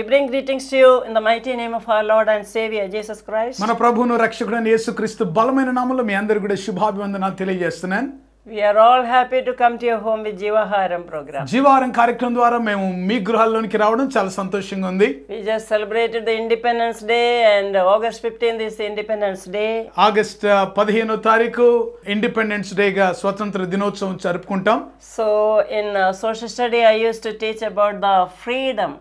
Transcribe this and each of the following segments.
bring greetings to you in the mighty name of our Lord and Savior Jesus Christ. మన ప్రభువును రక్షకుడైన యేసుక్రీస్తు బలమైన నామములో మీ అందరికీ కూడా శుభాభివందనాలు తెలియజేస్తున్నాను. We are all happy to come to your home with Jeevaharam program. జీవాహారం కార్యక్రమం ద్వారా మేము మీ గృహాల్లోనికి రావడం చాలా సంతోషంగా ఉంది. We just celebrated the Independence Day and August 15th is the Independence Day. August 15వ తారీఖు ఇండిపెండెన్స్ డేగా స్వతంత్ర దినోత్సవం జరుపుకుంటాం. So in social study I used to teach about the freedom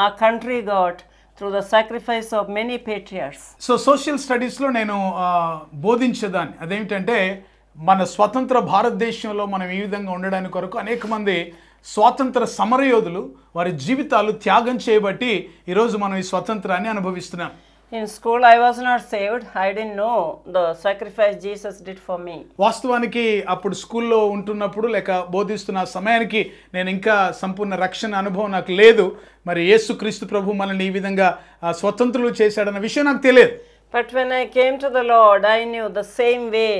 our country got through the sacrifice of many patriots. So social స్టడీస్లో నేను బోధించేదాన్ని అదేమిటంటే మన స్వతంత్ర భారతదేశంలో మనం ఈ విధంగా ఉండడానికి కొరకు అనేక మంది స్వాతంత్ర సమరయోధులు వారి జీవితాలు త్యాగం చేయబట్టి ఈరోజు మనం ఈ స్వతంత్రాన్ని అనుభవిస్తున్నాం. In school I was not saved. I didn't know the sacrifice Jesus did for me. వాస్తవానికి అప్పుడు స్కూల్లో ఉంటున్నప్పుడు లేక బోధిస్తున్న సమయానికి నేను ఇంకా సంపూర్ణ రక్షణ అనుభవం నాకు లేదు. మరి యేసుక్రీస్తు ప్రభు మనల్ని ఈ విధంగా స్వతంత్రులు చేశాడన్న విషయం నాకు తెలియదు. But when I came to the Lord, I knew the same way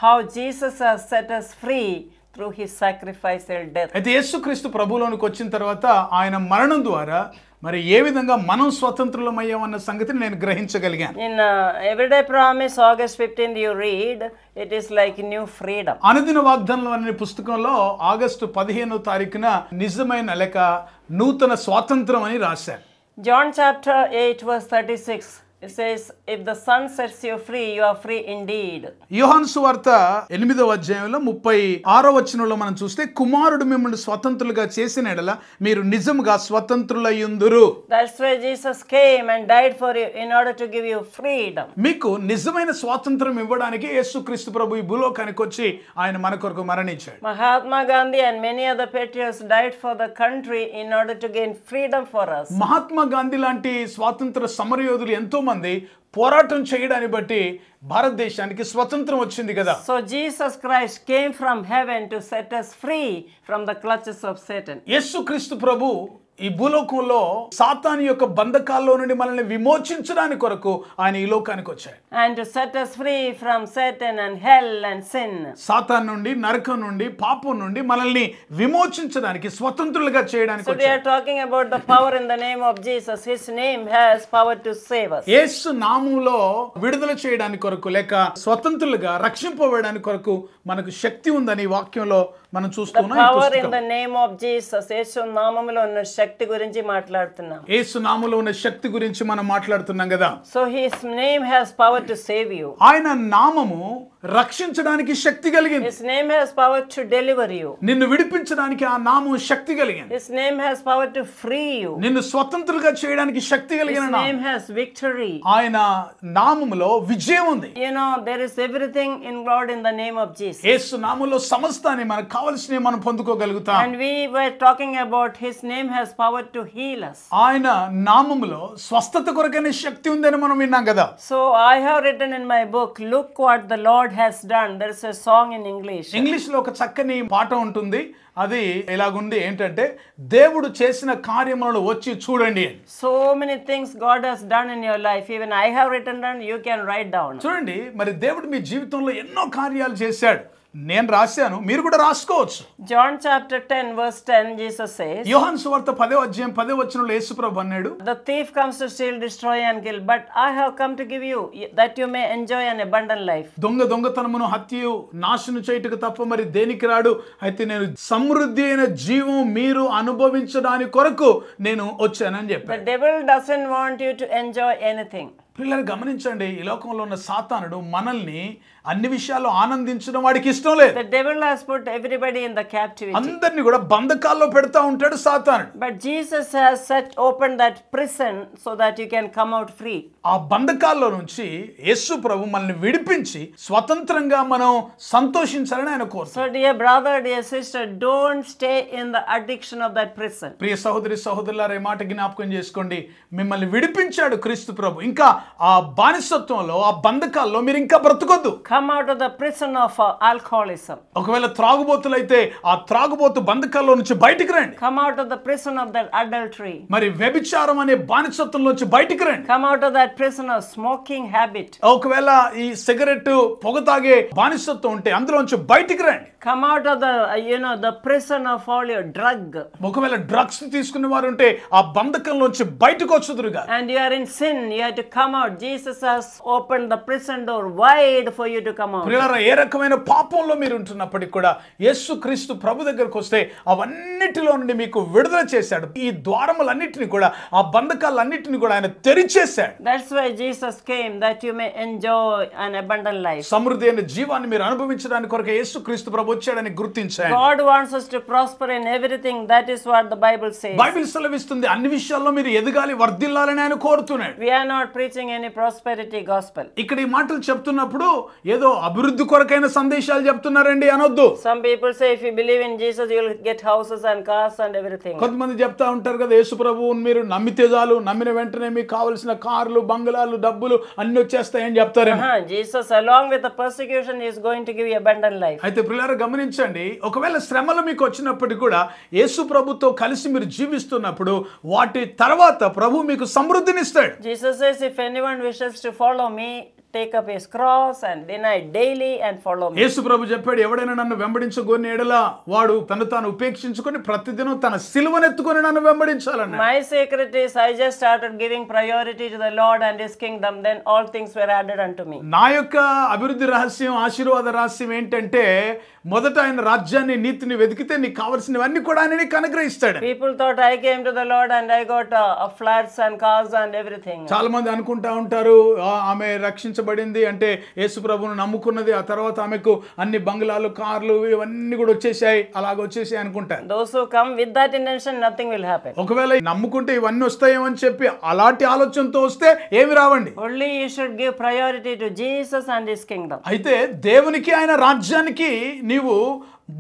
how Jesus has set us free through his sacrificial death. అయితే యేసుక్రీస్తు ప్రభువులోనికి వచ్చిన తర్వాత ఆయన మరణం ద్వారా మరి ఏ విధంగా మనం స్వతంత్రులమయ్యామన్న సంగతిని నేను గ్రహించగలిగాను. In Everyday Promise August 15th you read it is like new freedom. అనుదిన వాగ్దానం అనే పుస్తకంలో ఆగస్టు 15వ తారీఖున నిజమైన లేక నూతన స్వాతంత్రం అని రాశారు. John chapter 8 verse 36 it says if the Son sets you free you are free indeed. యోహాను సువార్త 8వ అధ్యాయంలో 36వ వచనంలో మనం చూస్తే కుమారుడు మిమ్మల్ని స్వతంత్రులుగా చేసిన యెడల మీరు నిజముగా స్వతంత్రులయ్యుందురు. That's why Jesus came and died for you in order to give you freedom. మీకు నిజమైన స్వాతంత్రం ఇవ్వడానికి యేసుక్రీస్తు ప్రభు ఈ భూలోకానికి వచ్చి ఆయన మన కొరకు మరణించాడు. Mahatma Gandhi and many other patriots died for the country in order to gain freedom for us. Mahatma Gandhi లాంటి స్వాతంత్ర సమరయోధులు ఎంతో మంది పోరాటం చేయడాన్ని బట్టి భారతదేశానికి స్వతంత్రం వచ్చింది కదా. So Jesus Christ came from heaven to set us free from the clutches of Satan. యేసుక్రీస్తు ప్రభు ఈ భూలోకంలో సాతాను యొక్క బంధకాల్లో నుండి మనల్ని విమోచించడానికి కొరకు ఆయన ఈ లోకానికి వచ్చాడు. And to set us free from Satan and hell and sin. సాతాను నుండి నరకం నుండి పాపం నుండి మనల్ని విమోచించడానికి స్వతంత్రులుగా చేయడానికి So we are talking about the power in the name of Jesus. His name has power to save us. యేసు నామములో విడుదల చేయడానికి కొరకు లేక స్వతంత్రులుగా రక్షింపబడడానికి కొరకు మనకు శక్తి ఉందని ఈ వాక్యంలో మనం చూస్తున్నాం. Power in the name of Jesus. యేసు నామములో ఉన్న శక్తి గురించి మాట్లాడుతున్నాం. యేసు నామములో ఉన్న శక్తి గురించి మనం మాట్లాడుతున్నాం కదా. So his name has power to save you. ఆయన నామము రక్షించడానికి శక్తి కలిగింది. His name has power to deliver you. నిన్ను విడిపించడానికి ఆ నామం శక్తి కలిగింది. His name has power to free you. నిన్ను స్వతంత్రులుగా చేయడానికి శక్తి కలిగిన His name has victory. ఆయన నామములో విజయం ఉంది. There is everything involved in the name of Jesus. యేసు నామములో సమస్తాన్ని మనకు కావలసినవి మనం పొందుకోగలుగుతాం. And we were talking about his name has power to heal us. ఆయన నామములో స్వస్థత కొరకైన శక్తి ఉందని మనం విన్నాం కదా. So I have written in my book, look what the Lord has done. There is a song in English. English లో ఒక చక్కని పాట ఉంటుంది. అది ఇలాగుంది ఏంటంటే దేవుడు చేసిన కార్యములను వచ్చి చూడండి. So many things God has done in your life. Even I have written down, you can write down. చూడండి మరి దేవుడు మీ జీవితంలో ఎన్నో కార్యాలు చేశాడు. నేను రాశాను, మీరు కూడా రాసుకోవచ్చు. John chapter 10 verse 10 Jesus says, యోహాను సువార్త 10వ అధ్యాయం 10వ వచనంలో యేసు ప్రభు అన్నాడు, the thief comes to steal, destroy and kill, but I have come to give you that you may enjoy an abundant life. దొంగతనమును హత్యయు నాశనం చేయుటకు తప్ప మరి దేనికి రాడు, అయితే నేను సమృద్ధి అయిన జీవం మీరు అనుభవించడానికి కొరకు నేను వచ్చానని చెప్పాను. The devil doesn't want you to enjoy anything. పిల్లలు గమనించండి, ఈ లోకంలో ఉన్న సాతానుడు మనల్ని అన్ని విషయాల్లో ఆనందించడం వాడికి ఇష్టం లేదు. The devil has put everybody in the captivity. అందరిని కూడా బంధకాల్లో పెడతా ఉంటాడు సాతానుడు. But Jesus has opened that prison so that you can come out free. ఆ బంధకాల్లో నుంచి యేసు ప్రభు మనల్ని విడిపించి స్వతంత్రంగా మనం సంతోషించాలని ఆయన కోరుతాడు. So dear brother, dear sister, don't stay in the addiction of that prison. ప్రియ సహోదరి సహోదరులారా, ఈ మాట జ్ఞాపకం చేసుకోండి. మిమ్మల్ని విడిపించాడు క్రీస్తు ప్రభు. ఇంకా ఆ బానిసత్వంలో ఆ బంధకాల్లో మీరు ఇంకా బ్రతకొద్దు. Come out of the prison of alcoholism. ఒకవేళ త్రాగుబోతులైతే ఆ త్రాగుబోతు బంధకాల్లో నుంచి బయటికి రండి. Come out of the prison of that adultery. మరి వ్యభిచారం అనే బానిసత్వంలోంచి బయటికి రండి. Come out of that prison of smoking habit. ఒకవేళ ఈ సిగరెట్ పొగ తాగే బానిసత్వం ఉంటే అందులోంచి బయటికి రండి. come out of the the prison of all your drug, ఒకవేళ డ్రగ్స్ తీసుకునే వారు ఉంటే ఆ బంధకంలోంచి బయటకు వచ్చుదురుగా. and you are in sin, you have to come out. Jesus has opened the prison door wide for you to come out. ప్రియులారా, ఏ రకమైన పాపంలో మీరు ఉంటున్నప్పటికీ కూడా యేసుక్రీస్తు ప్రభు దగ్గరకు వస్తే అవన్నిటిలో నుండి మీకు విడుదల చేశాడు. ఈ ద్వారములన్నిటిని కూడా, ఆ బంధకాలన్నిటిని కూడా ఆయన తెరిచేశాడు. That's why Jesus came, that you may enjoy an abundant life. సమృద్ధి అయిన జీవాన్ని మీరు అనుభవించడానికి కొరకు యేసుక్రీస్తు ప్రభు వచ్చాడని గుర్తించాడు. God wants us to prosper in everything. That is what the Bible says. Bible సెలవిస్తుంది అన్ని విషయాల్లో మీరు ఎదగాలి, వర్ధిల్లాలని ఆయన కోరుతున్నాడు. We are not preaching any prosperity gospel. ఇక్కడ ఈ మాటలు చెప్తున్నప్పుడు ఏదో అభివృద్ధి కొరకైన సందేశాలు చెప్తున్నారండి అనొద్దు. Some people say if you believe in Jesus you will get houses and cars and everything. కొంతమంది చెప్తా ఉంటారు కదా, యేసు ప్రభువుని మీరు నమ్మితే చాలు, నమ్మిన వెంటనే మీకు కావలసిన కార్లు, బంగ్లాలు, డబ్బులు అన్ని వచ్చేస్తాయని చెప్తారేమో. Jesus along with the persecution is going to give you abundant life. అయితే ప్రియులారా గమనించండి, ఒకవేళ శ్రమలు మీకు వచ్చినప్పటికీ కూడా యేసు ప్రభుతో కలిసి మీరు జీవిస్తున్నప్పుడు వాటి తర్వాత ప్రభు మీకు సమృద్ధినిస్తాడు. Jesus says if anyone wishes to follow me, take up his cross and deny daily and follow me. యేసు ప్రభు చెప్పాడు, ఎవడైనా నన్ను వెంబడించగోని ఎడల వాడు తను తాను ఉపేక్షించుకొని ప్రతిదినం తన సిలువనెత్తుకొని నన్ను వెంబడించాలన్నాడు. My secret is I just started giving priority to the Lord and his kingdom, then all things were added unto me. నా యొక్క అభివృద్ధి రహస్యం, ఆశీర్వాద రహస్యం ఏంటంటే మొదట ఆయన రాజ్యాన్ని, నీతిని వెతికితే నీకు కావాల్సినవన్నీ కూడా ఆయన నీకు అనుగ్రహిస్తాడు. People thought I came to the Lord and I got flats and cars and everything. చాలా మంది అనుకుంటా ఉంటారు ఆమె రక్షించబడింది అంటే యేసు ప్రభువును నమ్ముకున్నది, ఆ తర్వాత ఆమెకు అన్ని బంగ్లాలు, కార్లు ఇవన్నీ కూడా వచ్చేసాయి, అలాగ వచ్చేసాయి అనుకుంటారు. Those who come with that intention, nothing will happen. ఒకవేళ నమ్ముకుంటే ఇవన్నీ వస్తాయేమని చెప్పి అలాంటి ఆలోచనతో వస్తే ఏమి రావండి. Only you should give priority to Jesus and his kingdom. అయితే దేవునికి, ఆయన రాజ్యానికి నీవు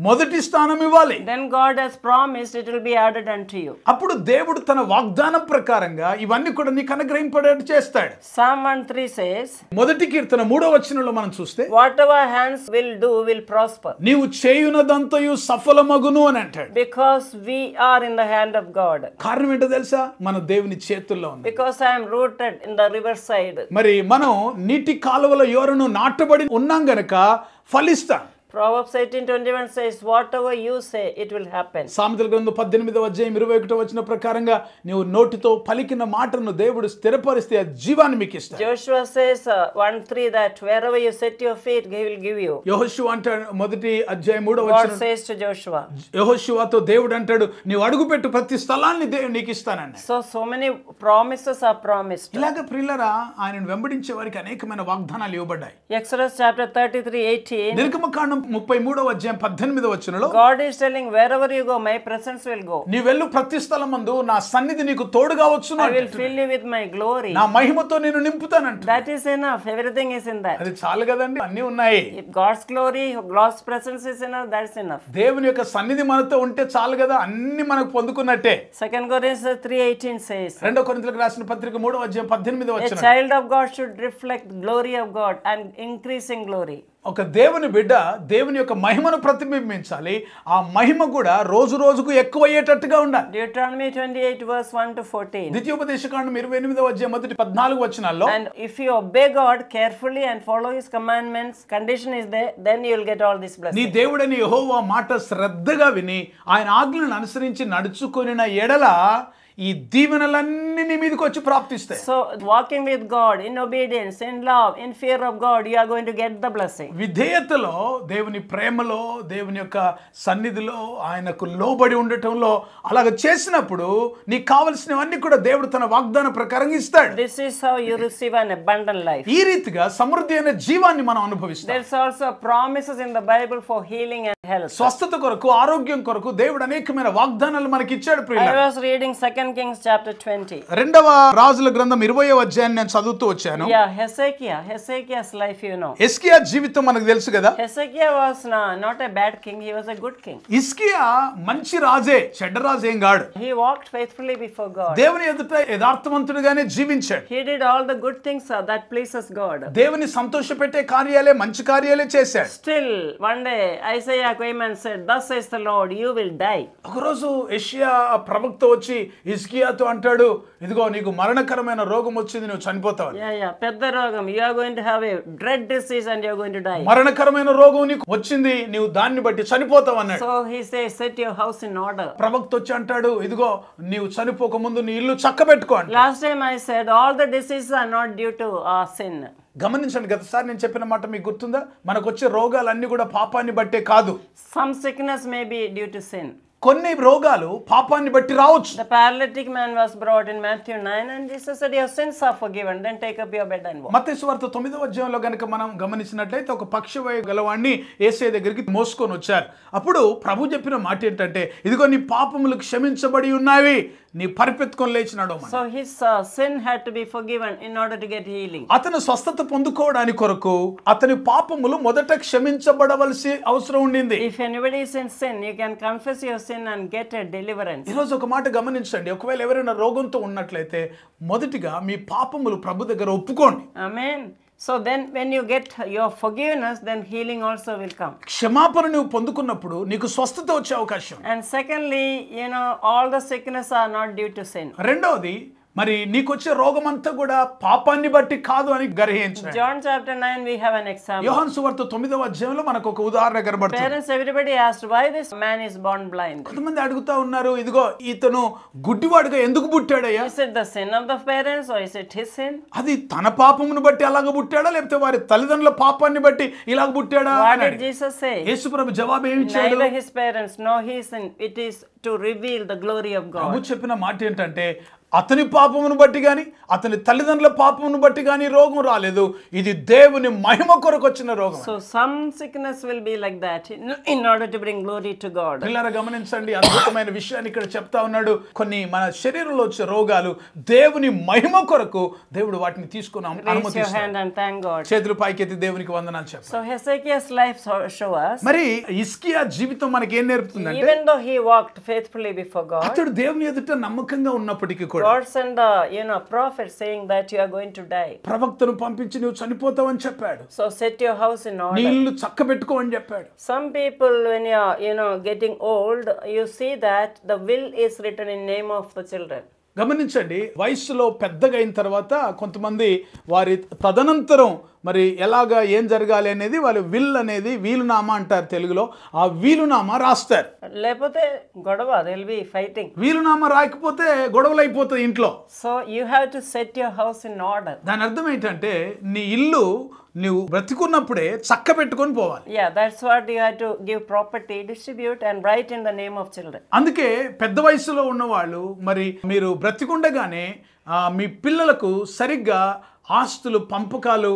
మొదటి స్థానం ఇవ్వాలి. Then God has promised it will be added unto you. అప్పుడు దేవుడు తన వాగ్దానం ప్రకారంగా ఇవన్నీ కూడా నీకు అనుగ్రహింపడేట్టు చేస్తాడు. Psalm 1:3 says, మొదటి కీర్తన 3వ వచనంలో మనం చూస్తే whatever hands will do will prosper. నీవు చేయునదంతయు సఫలమగును అని అంటాడు. Because we are in the hand of God. కారణం ఏంటో తెలుసా? మన దేవుని చేతుల్లో ఉంది. Because I am rooted in the riverside. మరి మనం నీటి కాలువల యోరను నాటబడి ఉన్నాం గనక ఫలిస్తాం. Proverbs 18:21 says, whatever you say, it will happen. సామెతల గ్రంథం 18వ అధ్యాయం 21వ వచనం ప్రకారంగా నీవు నోటితో పలికిన మాటను దేవుడు స్థిరపరిస్తే ఆ జీవాన్ని మీకు ఇస్తాడు. Joshua says 1:3 that wherever you set your feet, he will give you. యెహోషువ అంటాడు, మొదటి అధ్యాయం 3వ God వచనం, says to Joshua. యెహోషువతో దేవుడు అంటాడు, నీవు అడుగుపెట్టు ప్రతి స్థలాన్ని దేవుడు నీకు ఇస్తానన్నాడు. So many promises are promised. ఇలాగ ప్రియులారా, ఆయనను వెంబడించే వారికి అనేకమైన వాగ్దానాలు ఇవ్వబడ్డాయి. Exodus chapter 33:18. నిర్గమకాండం 33వ అధ్యాయం 18వ వచనంలో God is telling, wherever you go, my presence will go. నీ వెళ్ళు ప్రతి స్థలమందు నా సన్నిధి నీకు తోడుగా వచ్చును. I will fill you with my glory. నా మహిమతో నేను నింపుతానంట. That is enough. Everything is in that. అది చాలు కదండి, అన్నీ ఉన్నాయి. If God's glory, God's presence is enough, that's enough. దేవుని యొక్క సన్నిధి మనతో ఉంటే చాలు కదా, అన్ని మనకు పొందుకున్నట్టే. 2 Corinthians 3:18 says, 2 కొరింథీయులకు రాసిన పత్రిక 3వ అధ్యాయం 18వ a వచనం, child of God should reflect glory of God and increase in glory. ఒక దేవుని బిడ్డ దేవుని యొక్క మహిమను ప్రతిబింబించాలి. ఆ మహిమ కూడా రోజు రోజుకు ఎక్కువయ్యేటట్టుగా ఉండాలి. Deuteronomy 28 verse 1 to 14. ద్వితీయోపదేశకాండం 28వ అధ్యాయం మొదటి 14 వచనాల్లో, And if you obey God carefully and follow his commandments, condition is there, then you will get all these నీ blessings. దేవుడైన యెహోవా మాట శ్రద్ధగా విని ఆయన ఆజ్ఞలను అనుసరించి నడుచుకొనిన ఎడల ఈ దీవెనలన్నీ నీ మీదకి వచ్చి ప్రాప్తిస్తాయి. So walking with God in obedience, in love, in fear of God, you are going to get the blessing. విధేయతలో, దేవుని ప్రేమలో, దేవుని యొక్క సన్నిధిలో, ఆయనకు లోబడి ఉండటంలో అలాగ చేసినప్పుడు నీకు కావలసినవన్నీ కూడా దేవుడు తన వాగ్దాన ప్రకారం ఇస్తాడు. This is how you receive an abundant life. ఈ రీతిగా సమృద్ధి అయిన జీవాన్ని మనం అనుభవిస్తాం. There's also promises in the Bible for healing and health. స్వస్థత కొరకు, ఆరోగ్యం కొరకు దేవుడు అనేకమైన వాగ్దానాలు మనకి ఇచ్చాడు. I ప్రియులారా, was reading 2 Kings chapter 20. రెండవ రాజుల గ్రంథం 20వ అధ్యాయాన్ని నేను చదువుతూ వచ్చాను. Yeah, Hezekiah's life, you know. హిజ్కియా జీవితం మనకు తెలుసు కదా. Hezekiah was not a bad king, he was a good king. హిజ్కియా మంచి రాజే, చెడ్డ రాజు ఏం కాడు. He walked faithfully before God. దేవుని ఎదుట యథార్థవంతుడిగానే జీవించాడు. He did all the good things that pleases God. దేవుని సంతోషపెట్టే కార్యాలే, మంచి కార్యాలే చేశాడు. Still, one day Isaiah came and said, "Thus says the Lord, you will die." ఒకరోజు యెషయా ప్రవక్త వచ్చి హిజ్కియాతో అంటాడు, ఇదిగో నీకు మరణకరమైన రోగం వచ్చింది, నువ్వు చనిపోతావు. పెద్ద రోగం, you are going to have a dread disease and you are going to die. మరణకరమైన రోగం నీకు వచ్చింది, నీవు దాన్ని బట్టి చనిపోతావు అన్నాడు. So he says, set your house in order. ప్రవక్త వచ్చి అంటాడు, ఇదిగో నీవు చనిపోక ముందు నీ ఇల్లు చక్కబెట్టుకో అంటాడు. Last time I said all the diseases are not due to sin. గమనించండి, గతసారి నేను చెప్పిన మాట మీకు గుర్తుందా? మనకు వచ్చే రోగాలన్నీ కూడా పాపాన్ని బట్టే కాదు. Some sickness may be due to sin. కొన్ని రోగాలు పాపాన్ని బట్టి రావచ్చు. The paralytic man was brought in Matthew 9 and Jesus said, your sins are forgiven, then take up your bed and walk. మత్తయి సువార్త 9వ అధ్యాయంలో గనుక మనం గమనించినట్లయితే ఒక పక్షవాయు గలవాణ్ణి యేసయ్య దగ్గరికి మోసుకొని వచ్చారు. అప్పుడు ప్రభు చెప్పిన మాట ఏంటంటే, ఇదిగో నీ పాపములు క్షమించబడి ఉన్నవి, నీ పరిపెత్తుకొని లేచినాడు. So his sin had to be forgiven in order to get healing. అతను స్వస్థత పొందుకోవడానికి కొరకు అతని పాపములు మొదట క్షమించబడవలసి అవసరం ఉండింది. If anybody is in sin, you can confess your sin and get a deliverance. ఈ రోజు ఒక మాట గమనించండి, ఒకవేళ ఎవరైనా రోగంతో ఉన్నట్లయితే మొదటిగా మీ పాపములు ప్రభు దగ్గర ఒప్పుకోండి. Amen. So then when you get your forgiveness, then healing also will come. క్షమాపణ నువ్వు పొందుకున్నప్పుడు నీకు స్వస్థత వచ్చే అవకాశం. And secondly, all the sickness are not due to sin. రెండవది, మరి నీకు వచ్చే రోగం అంతా కూడా పాపాన్ని బట్టి కాదు అని గ్రహించాలి. John chapter 9 we have an example. యోహాను సువార్త 9వ అధ్యాయంలో మనకు ఒక ఉదాహరణ కనబడుతుంది. Parents, everybody asked why this man is born blind. కొంతమంది అడుగుతా ఉన్నారు, ఇదిగో ఇతను గుడ్డివాడుగా ఎందుకు పుట్టాడయ్యా? Is it the sin of the parents or is it his sin? అది తన పాపమును బట్టి అలాగ పుట్టాడా, లేకపోతే వారి తల్లిదండ్రుల పాపాన్ని బట్టి ఇలాగ పుట్టాడా? What did Jesus say? యేసుప్రభు జవాబు ఏమి ఇచ్చాడు? Neither his parents nor his sin, it is to reveal the glory of God. ప్రభు చెప్పిన మాట ఏంటంటే, అతని పాపమును బట్టి గాని అతని తల్లిదండ్రుల పాపమును బట్టి గాని రోగం రాలేదు, ఇది దేవుని మహిమ కొరకు వచ్చిన రోగం. So some sickness will be like that in order to bring glory to God. పిల్లలు గమనించండి, అద్భుతమైన విషయాన్ని ఇక్కడ చెప్తా ఉన్నాడు. కొన్ని మన శరీరంలో వచ్చే రోగాలు దేవుని మహిమ కొరకు దేవుడు వాటిని తీసుకుని అనుమతిస్తాడు. చేతులు పైకెత్తి దేవునికి వందనాలు చెప్పండి. So Hezekiah's life show us. మరి హిజ్కియా జీవితం మనకి ఏం నేర్పుతుందంటే, even though he walked faithfully before God, అతడు దేవుని ఎదుట నమ్మకంగా ఉన్నప్పటికీ కూడా God sent the prophet saying that you are going to die. ప్రవక్తను పంపించి నువ్వు చనిపోతావు అని చెప్పాడు. So set your house in order. నీ ఇల్లు చక్కబెట్టుకో అని చెప్పాడు. Some people when you are getting old, you see that the will is written in name of the children. గమనించండి, వయస్సులో పెద్దగా అయిన తర్వాత కొంతమంది వారి తదనంతరం మరి ఎలాగా ఏం జరగాలి అనేది వాళ్ళు విల్ అనేది వీలునామా అంటారు తెలుగులో, ఆ వీలునామా రాస్తారు. లేకపోతే గొడవ, they will be fighting. వీలునామా రాకపోతే గొడవలు అయిపోతాయి ఇంట్లో. So you have to set your house in order. దాని అర్థం ఏంటంటే నీ ఇల్లు నువ్వు బ్రతికున్నప్పుడే చక్క పెట్టుకొని పోవాలి. Yeah, that's what you have to give property, distribute and write in the name of children. అందుకే పెద్ద వయసులో ఉన్నవాళ్ళు మరి మీరు బ్రతికుండగానే మీ పిల్లలకు సరిగ్గా ఆస్తులు పంపకాలు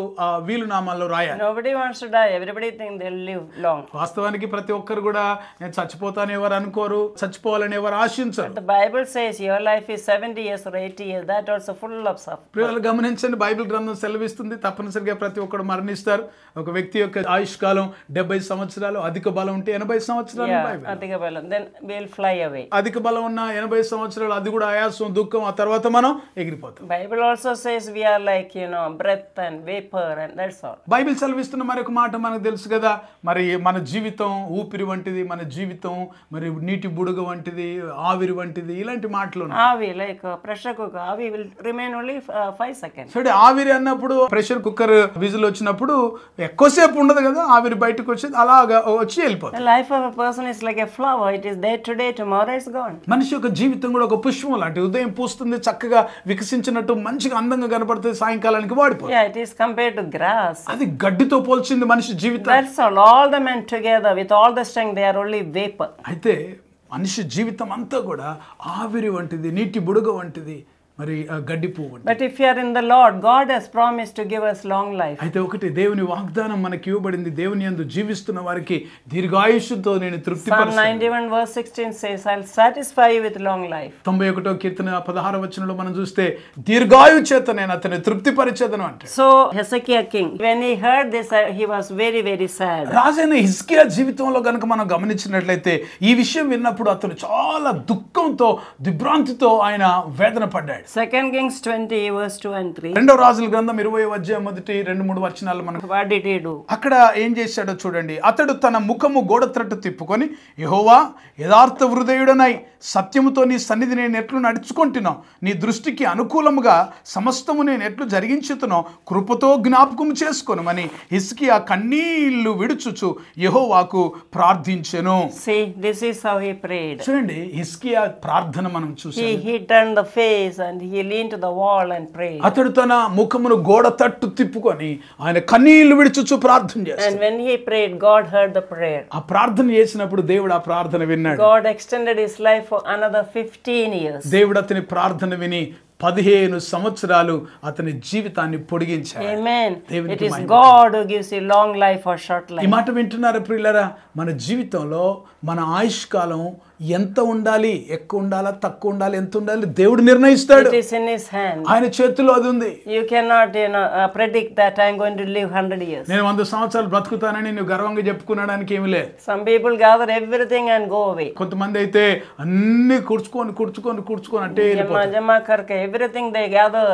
వీలునామాల్లో రాయాలి. Nobody wants to die, everybody think they'll live long. వాస్తవానికి ప్రతి ఒక్కరు కూడా నేను చచ్చిపోతాను ఎవరు అనుకోరు, చచ్చిపోవాలని ఎవరు ఆశించరు. The Bible says your life is 70 years or 80 years, that also full of suffering. ప్రియులు గమనించండి, బైబిల్ గ్రంథం సెలవిస్తుంది తప్పనిసరిగా ప్రతి ఒక్కరు మరణిస్తారు. ఒక వ్యక్తి యొక్క ఆయుష్కాలం 70 సంవత్సరాలు, అధిక బలం ఉంటే 80 సంవత్సరాలు. అధిక బలం, then we'll fly away. అధిక బలం ఉన్న 80 సంవత్సరాలు, అది కూడా ఆయాసం దుఃఖం, ఆ తర్వాత మనం ఎగిరిపోతాం. Bible also says we are like breath and vapor and that's all. Bible సెలవిస్తున్న మరొక మాట మనకు తెలుసు కదా, మరి మన జీవితం ఊపిరి వంటిది, మన జీవితం మరి నీటి బుడగ వంటిది, ఆవిరి వంటిది, ఇలాంటి మాటలు. ఆవి లైక్ ప్రెషర్ కుక్కర్, ఆవి will remain only 5 seconds. సరే, ఆవిరి అన్నప్పుడు ప్రెషర్ కుక్కర్ విజిల్ వచ్చినప్పుడు ఎక్కువసేపు ఉండదు కదా, ఆవిరి బయటకు వచ్చేది అలాగా వచ్చి వెళ్ళిపోతుంది. The life of a person is like a flower, it is there today, tomorrow is gone. మనిషి యొక్క జీవితం కూడా ఒక పుష్పం లాంటి, ఉదయం పూస్తుంది, చక్కగా వికసించినట్టు మంచిగా అందంగా కనపడుతుంది, సాయంకాలానికి వాడిపోతుంది. Yeah, it is compared to grass. అది గడ్డితో పోల్చింది మనిషి జీవితం. That's all the men together with all the strength, they are only vapor. అయితే మనిషి జీవితం అంతా కూడా ఆవిరి వంటిది, నీటి బుడగ వంటిది, మరి గడ్డి పువ్వు. But if you are in the Lord, God has promised to give us long life. అయితే ఒకటి దేవుని వాగ్దానం మనకి ఇవ్వబడింది, దేవుని యందు జీవిస్తున్న వారికి దీర్ఘాయుష్తో నేను తృప్తిపరుస్తాను. Psalm 91 verse 16 says, I'll satisfy you with long life. 91వ కీర్తన 16వ వచనంలో మనం చూస్తే దీర్ఘాయు చేత నేను అతన్ని తృప్తిపరిచేదను అంటే. So Hezekiah king, when he heard this, he was very very sad. రాజైన హిజ్కియా జీవితంలో గనుక మనం గమనించినట్లయితే ఈ విషయం విన్నప్పుడు అతను చాలా దుఃఖంతో దిగ్భ్రాంతితో ఆయన వేదన పడ్డాడు. 2 Kings 20 verse 2 and 3. రెండవ రాజుల గ్రంథం 20వ అధ్యాయం మొదటి 2-3 వచనాలు మనం What did he do? అక్కడ ఏం చేశాడో చూడండి. అతడు తన ముఖము గోడ త్రట్టు తిప్పుకొని, యెహోవా, యథార్థ హృదయుడనై సత్యముతో నీ సన్నిధి నేను ఎట్లు నడుచుకుంటున్నావు, నీ దృష్టికి అనుకూలముగా సమస్తము నేను ఎట్లు జరిగించుతునో కృపతో జ్ఞాపకం చేసుకొనుమని హిజ్కియా కన్నీళ్లు విడుచుచు యెహోవాకు ప్రార్థించెను. See, this is how he prayed. చూడండి, హిజ్కియా ప్రార్థన మనం చూసాం. He turned the face and he leaned to the wall and prayed. అతడు తన ముఖమును గోడ తట్టు తిప్పుకొని ఆయన కన్నీళ్లు విడుచుచు ప్రార్థన చేస్తాడు. And when he prayed, God heard the prayer. ఆ ప్రార్థన చేసినప్పుడు దేవుడు ఆ ప్రార్థన విన్నాడు. God extended his life for another 15 years. దేవుడు అతని ప్రార్థన విని 15 సంవత్సరాలు అతని జీవితాన్ని పొడిగించాడు. Amen. It is God who gives you long life or short life. ఈ మాట వింటున్నారా ప్రియులారా? మన జీవితంలో మన ఆయుష్కాలం ఎంత ఉండాలి, ఎక్కువ ఉండాలా, తక్కువ ఉండాలి, ఎంత ఉండాలి దేవుడు నిర్ణయిస్తాడు. It is in his hand. ఆయన చేతిలో అది ఉంది. You cannot predict that I am going to live 100 years. నేను 100 సంవత్సరాలు బ్రతుకుతానని నువ్వు గర్వంగా చెప్పుకునడానికి ఏమీ లేదు. Some people gather everything and go away. కొంతమంది అయితే అన్ని కూర్చుకొని అంటే Jama karke everything they gather,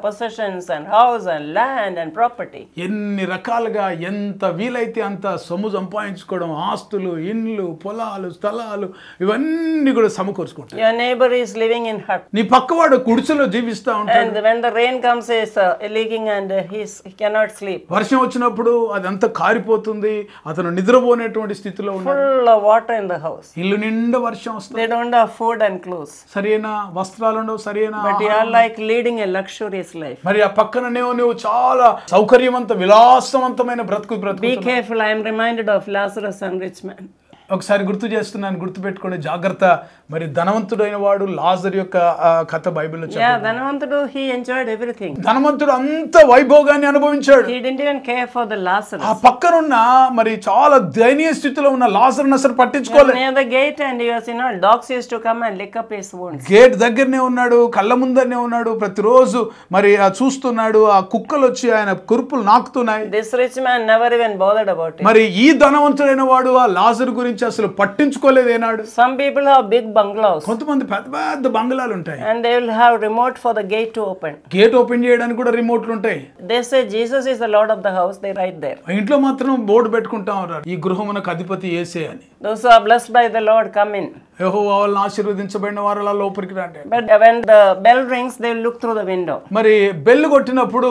possessions and house and land and property. ఎన్ని రకాలుగా ఎంత వీలైతే అంత సొమ్ము సంపాదించుకోవడం, ఆస్తులు, ఇండ్లు, పొలాలు, స్థలాలు ఇవన్నీ కూడా సమకూర్చుకుంటారు. Your neighbor is living in hut. నీ పక్కవాడు గుడిసెలో జీవిస్తా ఉంటాడు. And when the rain comes, he is leaking and he cannot sleep. వర్షం వచ్చినప్పుడు అదంతా కారిపోతుంది, అతను నిద్రపోనేటువంటి స్థితిలో ఉన్నాడు. Full of water in the house. ఇల్లు నిండా వర్షం వస్తుంది. They don't have food and clothes. సరైన వస్త్రాలు ఉండవు, సరైన But you are like leading a luxurious life. మరి ఆ పక్కన నువ్వు చాలా సౌకర్యవంత విలాసవంతమైన బ్రతుకు. Be careful. I am reminded of Lazarus and rich man. ఒకసారి గుర్తు చేస్తున్నాను, గుర్తుపెట్టుకోండి, జాగ్రత్త. మరి ధనవంతుడైన వాడు లాజరు యొక్క కథ బైబిల్లో చెప్పాడు. Yeah, ధనవంతుడు, he enjoyed everything. ధనవంతుడు అంత వైభోగాన్ని అనుభవించాడు. He didn't even care for the Lazarus. ఆ పక్కనున్న మరి చాలా దయనీయ స్థితిలో ఉన్న లాజరును అసలు పట్టించుకోలేదు. Near the gate and he was, dogs used to come and lick up his wounds. Gate దగ్గరనే ఉన్నాడు, కళ్ళ ముందరనే ఉన్నాడు, ప్రతిరోజు మరి చూస్తున్నాడు. ఆ కుక్కలు వచ్చి ఆయన కురుపులు నాకుతున్నాయి. This rich man never even bothered about it. మరి ఈ ధనవంతుడైన వాడు ఆ లాజరు గురించి అసలు పట్టించుకోలేదు ఏనాడు. Some people have big bungalows. కొంతమంది పెద్ద పెద్ద బంగ్లాలు ఉంటాయి. And they will have remote for the gate to open. Gate open చేయడానికి కూడా రిమోట్లు ఉంటాయి. They say Jesus is the Lord of the house. They write there. ఇంట్లో మాత్రం బోర్డు పెట్టుకుంటా ఉన్నారు, ఈ గృహమునకు అధిపతి యేసే అని. Those who are blessed by the Lord come in. యెహోవా వాళ్ళని ఆశీర్వదించబడిన వారు అలా లోపలికి రండి. But when the bell rings, they will look through the window. మరి బెల్ కొట్టినప్పుడు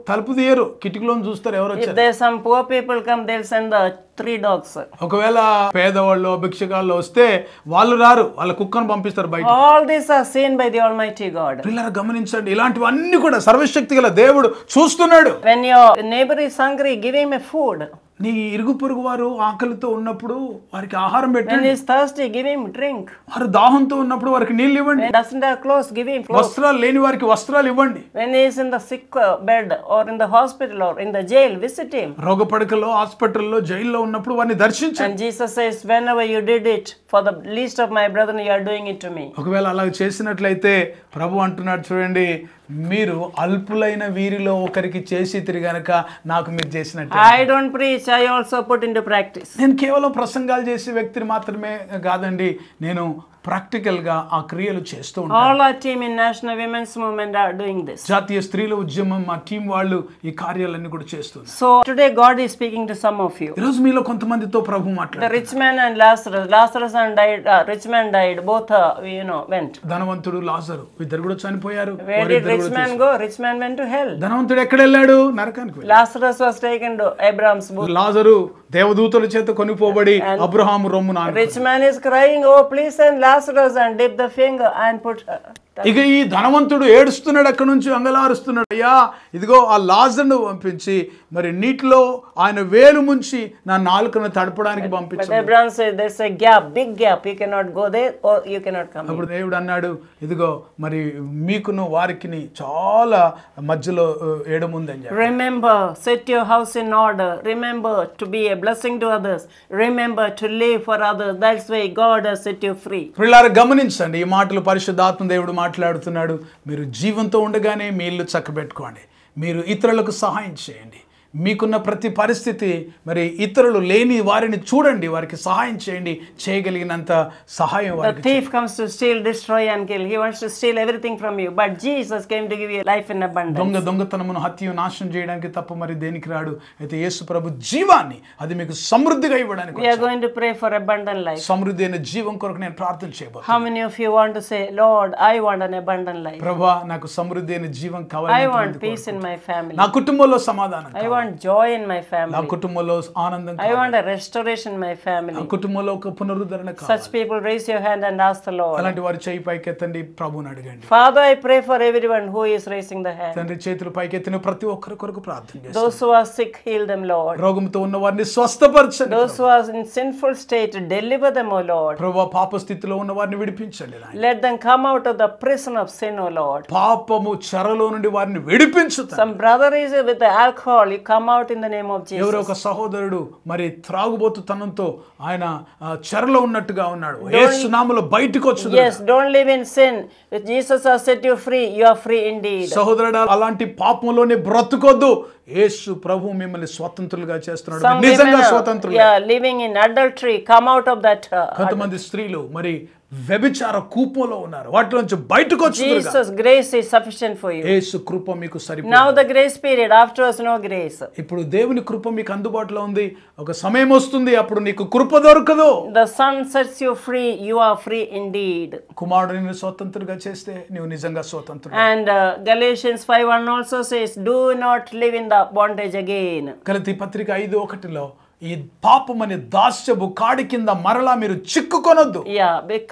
తలుపు తీయరు, కిటికీలోని చూస్తారు ఎవరు If వచ్చారు. there some poor people come, they'll send the 3 dogs. ఒకవేళ పేదవాళ్ళు భిక్షగాళ్ళు వస్తే వాళ్ళు రారు, వాళ్ళ కుక్కను పంపిస్తారు బయట. All these are seen by the Almighty God. పిల్లలు గమనించండి, ఇలాంటివన్నీ కూడా సర్వశక్తి గల దేవుడు చూస్తున్నాడు. When your neighbor is hungry, give him a food. నీ ఇరుగు పొరుగు వారు ఆకలితో ఉన్నప్పుడు వారికి ఆహారం When పెట్టండి. he is thirsty, give him drink. వారు దాహంతో ఉన్నప్పుడు వారికి నీళ్ళు ఇవ్వండి. When he doesn't have clothes, give him clothes. వస్త్రాలు లేని వారికి వస్త్రాలు ఇవ్వండి. When he is in the sick bed or in the hospital or in the jail, visit him. రోగ పడకలో, హాస్పిటల్లో, జైల్లో ఉన్నప్పుడు వారిని దర్శించండి. And Jesus says, whenever you did it for the least of my brethren, you are doing it to me. ఒకవేళ అలా చేసినట్లయితే ప్రభు అంటున్నాడు, చూడండి, మీరు అల్పులైన వీరిలో ఒకరికి చేసి తిరిగనక నాకు మీరు చేసినట్టు. I don't preach, I also put into practice. నేను కేవలం ప్రసంగాలు చేసే వ్యక్తిని మాత్రమే కాదండి, నేను ప్రాక్టికల్ గా ఆ క్రియలు చేస్తూ ఉంటాను. All our team in National Women's Movement are doing this. జాతీయ స్త్రీల ఉద్యమం మా టీం వాళ్ళు ఈ కార్యాలన్నీ కూడా చేస్తున్నారు. So today God is speaking to some of you. ఈ రోజు మీలో కొంతమందితో ప్రభు The మాట్లాడారు. rich man and Lazarus and died. Rich man died. Both went. ధనవంతుడు లాజరు ఇద్దరు కూడా చనిపోయారు. Where did rich man go? Rich man went to hell. ధనవంతుడు ఎక్కడ వెళ్ళాడు? నరకానికి వెళ్ళాడు. Lazarus was taken to Abraham's bosom. లాజరు దేవదూతల చేత కొనిపోబడి Abraham రొమ్మున ఆనుకున్నాడు. Rich man is crying, oh please send Lazarus and dip the finger and put. ఇక ఈ ధనవంతుడు ఏడుస్తున్నాడు, అక్కడ నుంచి అంగలారుస్తున్నాడు, అయ్యా ఇదిగో ఆ లాజరును పంపించి మరి నీటిలో ఆయన వేలు ముంచి నా నాలుకను తడపడానికి But పంపించాడు. Abraham said there's a gap, big gap. You cannot go there or you cannot come. అప్పుడు దేవుడు అన్నాడు, ఇదిగో మరి మీకును వారికిని చాలా మధ్యలో ఏడముందని చెప్పి. Remember, set your house in order. Remember to be a blessing to others. Remember to live for others. That's why God has set you free. పిల్లలు గమనించండి, ఈ మాటలు పరిశుద్ధాత్మ దేవుడు మాట్లాడుతున్నాడు. మీరు జీవంతో ఉండగానే మీ ఇల్లు చక్కబెట్టుకోండి, మీరు ఇతరులకు సహాయం చేయండి, మీకున్న ప్రతి పరిస్థితి మరి ఇతరులు లేని వారిని చూడండి, వారికి సహాయం చేయండి, చేయగలిగినంత సహాయం The వారికి thief comes to steal, destroy and kill. He wants to steal everything from you. But Jesus came to give you life in abundance. దొంగతనమును హత్యను నాశనం చేయడానికి తప్ప మరి దేనికి రాడు. అయితే యేసు ప్రభు జీవాన్ని అది మీకు సమృద్ధిగా ఇవ్వడానికి We are going to pray for abundant life. సమృద్ధి అయిన జీవం కొరకు నేను ప్రార్థన చేయబోతున్నాను. How many of you want to say, Lord, I want an abundant life. ప్రభువా నాకు సమృద్ధి అయిన జీవం I కావాలి. want peace in my family. నా కుటుంబంలో సమాధానం I want joy in my నా family. కుటుంబంలో ఆనందం I want a restoration in my family. నా కుటుంబంలో ఒక పునరుద్ధరణ కావాలి. Such people, raise your hand and ask the Lord. అలాంటి వారి చేయి పైకెత్తండి, ప్రభువుని అడగండి. Father, I pray for everyone who is raising the hand. తండ్రి చేతులు పైకెత్తిన ప్రతి ఒక్కరి కొరకు ప్రార్థన చేస్తాను. Those who are sick, heal them, Lord. రోగంతో ఉన్న వారిని స్వస్థపరచండి. Those who are in sinful state, deliver them, O Lord. ప్రభువా పాప స్థితిలో ఉన్న వారిని విడిపించండి నాయనా. Let them come out of the prison of sin, O Lord. పాపము చెరలో నుండి వారిని విడిపించు. Some brother is with the alcohol, you come out in the name of Jesus. ఎవరో ఒక సహోదరుడు మరి త్రాగుబోతు తనంతో ఆయన చెరలో ఉన్నట్టుగా ఉన్నాడు. యేసు నామములో బయటికి వచ్చును. Yes, don't live in sin. If Jesus has set you free, you are free indeed. సహోదరుడా అలాంటి పాపంలోనే బ్రతుకొద్దు. యేసు ప్రభు మిమ్మల్ని స్వతంత్రులుగా చేస్తున్నాడు. Some నిజంగా women స్వతంత్రులు. living in adultery, come out of that. కొంతమంది స్త్రీలు మరి వ్యభిచార కూపంలో ఉన్నారు, వాటిలోంచి బయటకు వచ్చుదురుగా. Jesus' grace is sufficient for you. యేసు కృప మీకు సరిపోతుంది. Now the grace period, afterwards no grace. ఇప్పుడు దేవుని కృప మీకు అందుబాటులో ఉంది. ఒక సమయం వస్తుంది అప్పుడు నీకు కృప దొరకదు. The Son sets you free, you are free indeed. కుమారుడు నిన్ను స్వతంత్రుడిగా చేస్తే నీవు నిజంగా స్వతంత్రుడు. And Galatians 5:1 also says, do not live in the bondage again. గలతీ పత్రిక 5:1లో ఈ పాపమనే దాస్యపు కాడి కింద మరలా మీరు చిక్కుకొనొద్దు.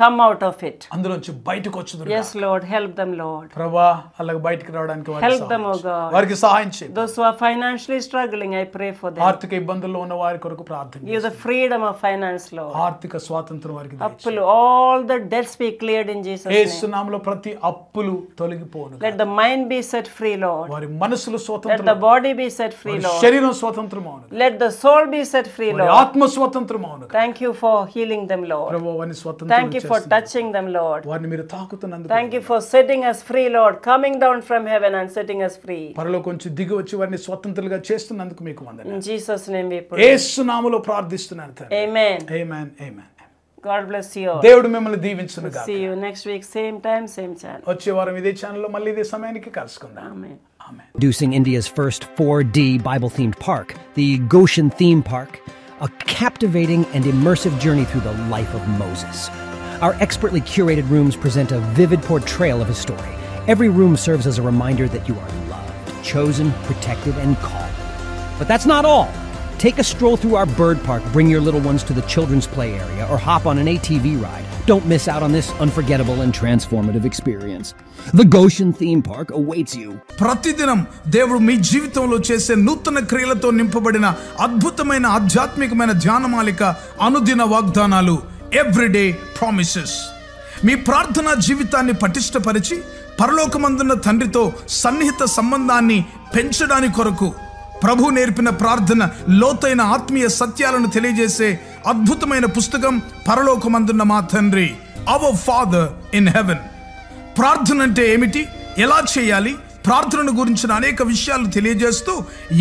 Come out of it. అందులోంచి బయటకు వచ్చుదురుగా. Yes, Lord, help them, Lord. ప్రభువా అలాగ బయటికి రావడానికి Help them, O God. వారికి సహాయం చేయి. Those who are financially struggling, I pray for them. ఆర్థిక ఇబ్బందుల్లో ఉన్న వారి కొరకు ప్రార్థన చేయి. Give the freedom of finance, Lord. ఆర్థిక స్వాతంత్రం వారికి దయచేయి. All the debts be cleared in Jesus' name. యేసు నామములో ప్రతి అప్పులు తొలగిపోవును. Let the mind be set free, Lord. వారి మనసులు Let స్వతంత్రం. the body be set free, Lord. శరీరం స్వతంత్రమవును. Let the soul be set free, Lord. ఆత్మ స్వతంత్రమవును. Thank you for healing them, Lord. ప్రభువా వారిని స్వతంత్రం Thank you for touching them, Lord. వారిని మీరు తాకుతున్నందుకు. Thank you for setting us free, Lord, coming down from heaven and setting us free. పరలోకంచి దిగి వచ్చి వారిని స్వతంత్రులుగా చేస్తున్నందుకు మీకు వందనాలు. In Jesus' name we pray. యేసు నామములో ప్రార్థిస్తున్నాను తండ్రి. Amen. Amen. Amen. God bless you all. దేవుడు మిమ్మల్ని దీవించును గాక. See you next week, same time, same channel. వచ్చే వారం ఇదే ఛానల్లో మళ్ళీ ఇదే సమయానికి కలుసుకుందాం. Amen. Introducing India's first 4D Bible-themed park, the Goshen Theme Park, a captivating and immersive journey through the life of Moses. Our expertly curated rooms present a vivid portrayal of his story. Every room serves as a reminder that you are loved, chosen, protected, and called. But that's not all. Take a stroll through our bird park, bring your little ones to the children's play area, or hop on an ATV ride. Don't miss out on this unforgettable and transformative experience. The Goshen Theme Park awaits you. ప్రతిదినం దేవుడు మీ జీవితంలో చేసే నూతన క్రియలతో నింపబడిన అద్భుతమైన ఆధ్యాత్మికమైన ధ్యానమాలిక అనుదిన వాగ్దానాలు, ఎవ్రీడే ప్రామిసెస్. మీ ప్రార్థనా జీవితాన్ని పటిష్టపరిచి పరలోకమందున్న తండ్రితో సన్నిహిత సంబంధాన్ని పెంచడానికి కొరకు ప్రభు నేర్పిన ప్రార్థన, లోతైన ఆత్మీయ సత్యాలను తెలియజేసే అద్భుతమైన పుస్తకం పరలోకమందున్న మా తండ్రి, అవర్ ఫాదర్ ఇన్ హెవెన్. ప్రార్థన అంటే ఏమిటి, ఎలా చేయాలి, ప్రార్థనను గురించిన అనేక విషయాలు తెలియజేస్తూ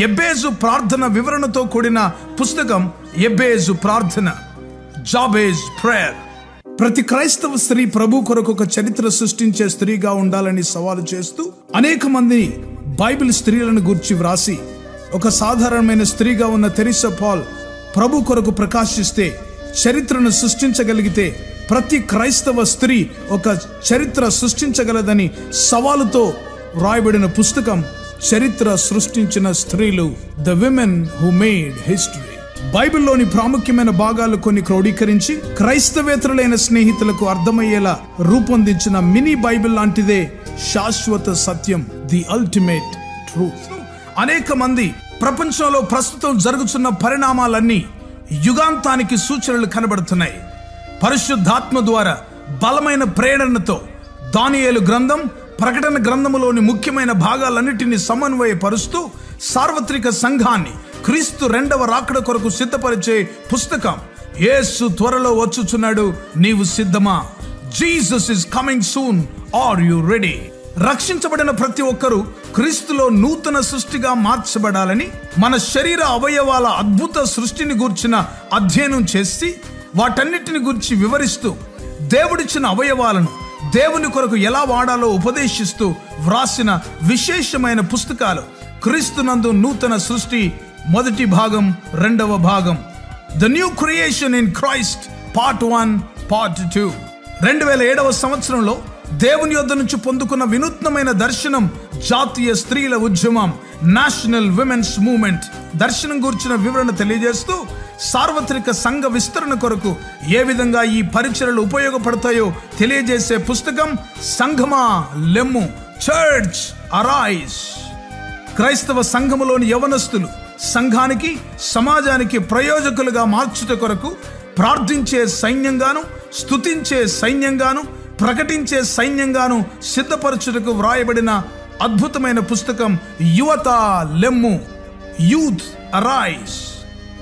ఎబేజు ప్రార్థన వివరణతో కూడిన పుస్తకం ఎబేజు ప్రార్థన, జాబేజ్ ప్రేయర్. ప్రతి క్రైస్తవ స్త్రీ ప్రభు కొరకు ఒక చరిత్ర సృష్టించే స్త్రీగా ఉండాలని సవాలు చేస్తూ అనేక మంది బైబిల్ స్త్రీలను గురించి వ్రాసి ఒక సాధారణమైన స్త్రీగా ఉన్న తెరిసా పాల్ ప్రభు కొరకు ప్రకాశిస్తే చరిత్రను సృష్టించగలిగితే ప్రతి క్రైస్తవ స్త్రీ ఒక చరిత్ర సృష్టించగలదని సవాలుతో రాయబడిన పుస్తకం చరిత్ర సృష్టించిన స్త్రీలు, the women who made history. బైబిల్లోని ప్రాముఖ్యమైన భాగాలు కొన్ని క్రోడీకరించి క్రైస్తవేతరులైన స్నేహితులకు అర్థమయ్యేలా రూపొందించిన మినీ బైబిల్ లాంటిదే శాశ్వత సత్యం, ది అల్టిమేట్ ట్రూత్. అనేక మంది ప్రపంచంలో ప్రస్తుతం జరుగుతున్న పరిణామాలన్నీ యుగాంతానికి సూచనలు కనబడుతున్నాయి. పరిశుద్ధాత్మ ద్వారా బలమైన ప్రేరణతో దానియేలు గ్రంథం, ప్రకటన గ్రంథములోని ముఖ్యమైన భాగాలన్నిటినీ సమన్వయపరుస్తూ సార్వత్రిక సంఘాన్ని క్రీస్తు రెండవ రాకడ కొరకు సిద్ధపరిచే పుస్తకం యేసు త్వరలో వచ్చుచున్నాడు, నీవు సిద్ధమా? Jesus is coming soon, are you ready? రక్షించబడిన ప్రతి ఒక్కరూ క్రీస్తులో నూతన సృష్టిగా మార్చబడాలని, మన శరీర అవయవాల అద్భుత సృష్టిని గూర్చిన అధ్యయనం చేసి వాటన్నిటిని గురించి వివరిస్తూ దేవుడిచ్చిన అవయవాలను దేవుని కొరకు ఎలా వాడాలో ఉపదేశిస్తూ వ్రాసిన విశేషమైన పుస్తకాలు క్రీస్తునందు నూతన సృష్టి మొదటి భాగం, రెండవ భాగం, the new creation in Christ part 1, part 2. 2007వ సంవత్సరంలో దేవుని యొద్ద నుంచి పొందుకున్న వినూత్నమైన దర్శనం జాతీయ స్త్రీల ఉద్యమం, నేషనల్ విమెన్స్ మూవ్మెంట్ దర్శనం గురించిన వివరణ తెలియజేస్తూ సార్వత్రిక సంఘ విస్తరణ కొరకు ఏ విధంగా ఈ పరిచర్యలు ఉపయోగపడతాయో తెలియజేసే పుస్తకం సంఘమా లెమ్ము, చర్చ్ అరైజ్. క్రైస్తవ సంఘములోని యవనస్తులు సంఘానికి, సమాజానికి ప్రయోజకులుగా మార్చుట కొరకు ప్రార్థించే సైన్యంగాను, స్తుతించే సైన్యంగాను, ప్రకటించే సైన్యంగాను సిద్ధపరచుటకు వ్రాయబడిన అద్భుతమైన పుస్తకం యువత లెమ్ము, యూత్ అరైజ్.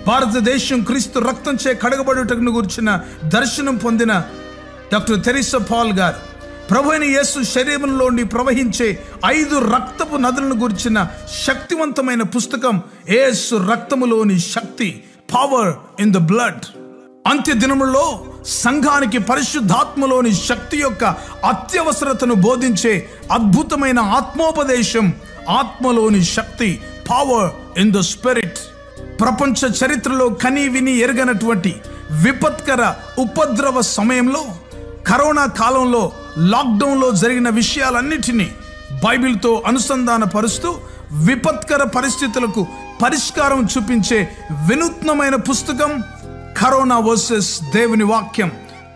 భారతదేశం క్రీస్తు రక్తంచే కడగబడుటకు గురించిన దర్శనం పొందిన డాక్టర్ తెరిసా పాల్ గారు ప్రభు అయిన యేసు శరీరంలోని ప్రవహించే 5 రక్తపు నదులను గురించిన శక్తివంతమైన పుస్తకం యేసు రక్తములోని శక్తి, పవర్ ఇన్ ద బ్లడ్. అంత్య దినములలో సంఘానికి పరిశుద్ధాత్మలోని శక్తి యొక్క అత్యవసరతను బోధించే అద్భుతమైన ఆత్మోపదేశం ఆత్మలోని శక్తి, పవర్ ఇన్ ద స్పిరిట్. ప్రపంచ చరిత్రలో కని విని ఎరగనటువంటి విపత్కర ఉపద్రవ సమయంలో, కరోనా కాలంలో, లాక్డౌన్లో జరిగిన విషయాలన్నిటినీ బైబిల్తో అనుసంధానపరుస్తూ విపత్కర పరిస్థితులకు పరిష్కారం చూపించే వినూత్నమైన పుస్తకం కరోనా వర్సెస్ దేవుని వాక్యం,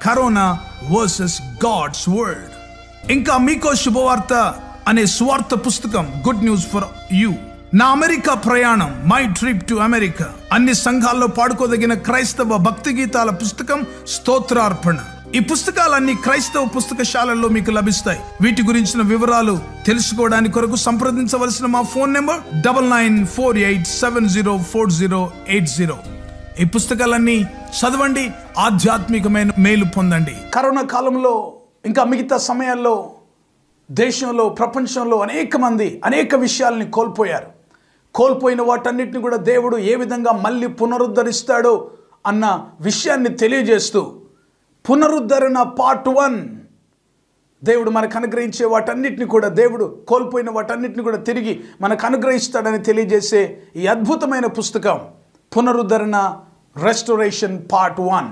కరోనా వర్సెస్ గాడ్స్ వర్డ్. ఇంకా మీకో శుభవార్త అనే సువార్త పుస్తకం, గుడ్ న్యూస్ ఫర్ యూ. నా అమెరికా ప్రయాణం, మై ట్రిప్ టు అమెరికా. అన్ని సంఘాల్లో పాడుకోదగిన క్రైస్తవ భక్తి గీతాల పుస్తకం స్తోత్రార్పణ. ఈ పుస్తకాలన్నీ క్రైస్తవ పుస్తకశాలల్లో మీకు లభిస్తాయి. వీటి గురించిన వివరాలు తెలుసుకోవడానికి కొరకు సంప్రదించవలసిన మా ఫోన్ నెంబర్ 9948704080. ఈ పుస్తకాలన్నీ చదవండి, ఆధ్యాత్మికమైన మేలు పొందండి. కరోనా కాలంలో ఇంకా మిగతా సమయాల్లో దేశంలో, ప్రపంచంలో అనేక మంది అనేక విషయాల్ని కోల్పోయారు. కోల్పోయిన వాటన్నిటిని కూడా దేవుడు ఏ విధంగా మళ్ళీ పునరుద్ధరిస్తాడో అన్న విషయాన్ని తెలియజేస్తూ పునరుద్ధరణ పార్ట్ 1, దేవుడు మనకు అనుగ్రహించే వాటన్నిటిని కూడా, దేవుడు కోల్పోయిన వాటన్నిటిని కూడా తిరిగి మనకు అనుగ్రహిస్తాడని తెలియజేసే ఈ అద్భుతమైన పుస్తకం పునరుద్ధరణ, రెస్టోరేషన్ పార్ట్ 1.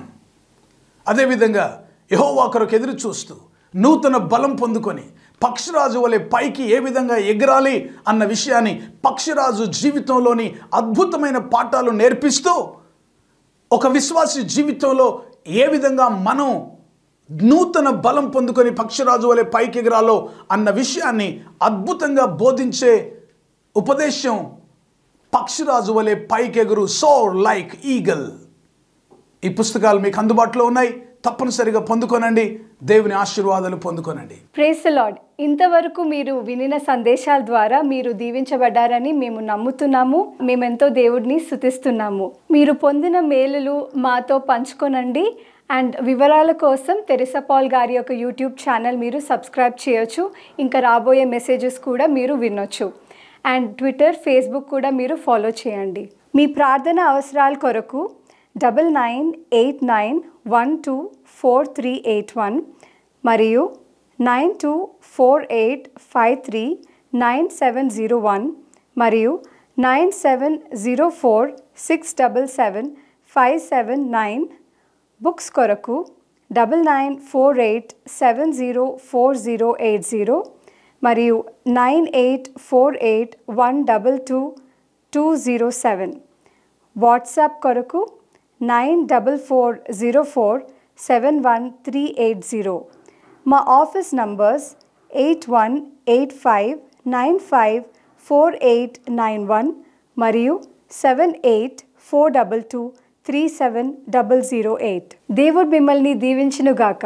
అదేవిధంగా యెహోవా కొరకు ఎదురు చూస్తూ నూతన బలం పొందుకొని పక్షిరాజు వలె పైకి ఏ విధంగా ఎగరాలి అన్న విషయాన్ని పక్షిరాజు జీవితంలోని అద్భుతమైన పాఠాలు నేర్పిస్తూ ఒక విశ్వాసి జీవితంలో ఏ విధంగా మనం నూతన బలం పొందుకొని పక్షిరాజు వలె పైకి ఎగరాలో అన్న విషయాన్ని అద్భుతంగా బోధించే ఉపదేశం పక్షిరాజు వలె పైకెగురు, సోర్ లైక్ ఈగల్. ఈ పుస్తకాలు మీకు అందుబాటులో ఉన్నాయి, తప్పనిసరిగా పొందుకోనండి. దేవుని ఆశీర్వాదాలు పొందుకోనండి. Praise the lord. ఇంతవరకు మీరు వినిన సందేశాల ద్వారా మీరు దీవించబడ్డారని మేము నమ్ముతున్నాము. మేమెంతో దేవుడిని స్తుతిస్తున్నాము. మీరు పొందిన మేలులు మాతో పంచుకోనండి. అండ్ వివరాల కోసం తెరిసా పాల్ గారి యొక్క యూట్యూబ్ ఛానల్ మీరు సబ్స్క్రైబ్ చేయొచ్చు. ఇంకా రాబోయే మెసేజెస్ కూడా మీరు వినొచ్చు. అండ్ ట్విట్టర్, ఫేస్బుక్ కూడా మీరు ఫాలో చేయండి. మీ ప్రార్థన అవసరాల కొరకు 9989124381 మరియు 9248539701 మరియు 9704677579. బుక్స్ కొరకు 9948704080 మరియు 9848122207. వాట్సాప్ కొరకు 9404711380. మా ఆఫీస్ నంబర్స్ 8185954891 మరియు 7842237008. దేవుడు మిమ్మల్ని దీవించునుగాక.